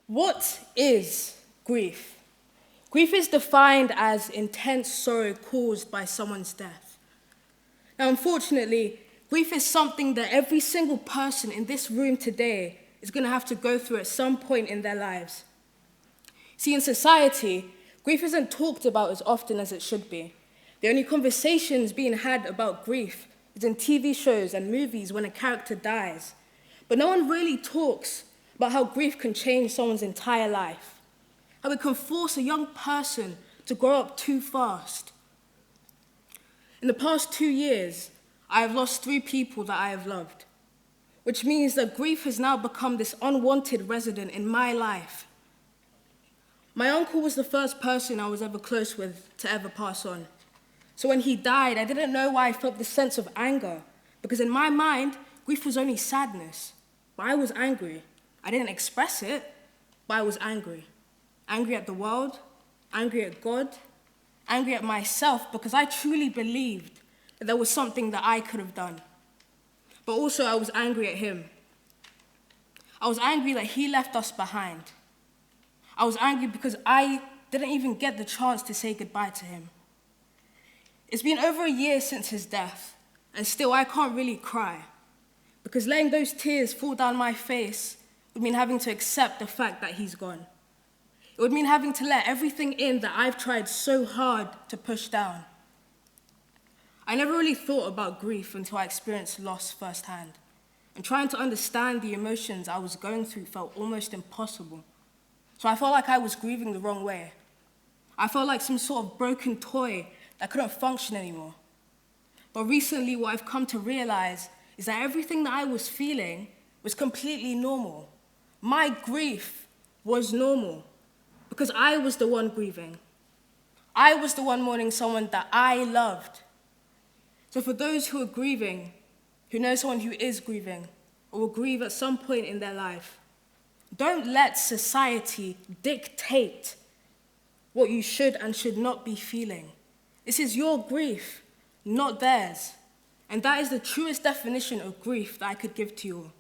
What is grief? Grief is defined as intense sorrow caused by someone's death. Now, unfortunately, grief is something that every single person in this room today is going to have to go through at some point in their lives. See, in society, grief isn't talked about as often as it should be. The only conversations being had about grief is in TV shows and movies when a character dies. But no one really talks about how grief can change someone's entire life, how it can force a young person to grow up too fast. In the past 2 years, I have lost 3 people that I have loved, which means that grief has now become this unwanted resident in my life. My uncle was the first person I was ever close with to ever pass on. So when he died, I didn't know why I felt this sense of anger, because in my mind, grief was only sadness. But I was angry. I didn't express it, but I was angry. Angry at the world, angry at God, angry at myself, because I truly believed that there was something that I could have done. But also I was angry at him. I was angry that he left us behind. I was angry because I didn't even get the chance to say goodbye to him. It's been over a year since his death, and still I can't really cry, because letting those tears fall down my face would mean having to accept the fact that he's gone. It would mean having to let everything in that I've tried so hard to push down. I never really thought about grief until I experienced loss firsthand, and trying to understand the emotions I was going through felt almost impossible. So I felt like I was grieving the wrong way. I felt like some sort of broken toy that couldn't function anymore. But recently, what I've come to realize is that everything that I was feeling was completely normal. My grief was normal, because I was the one grieving. I was the one mourning someone that I loved. So for those who are grieving, who know someone who is grieving, or will grieve at some point in their life, don't let society dictate what you should and should not be feeling. This is your grief, not theirs. And that is the truest definition of grief that I could give to you all.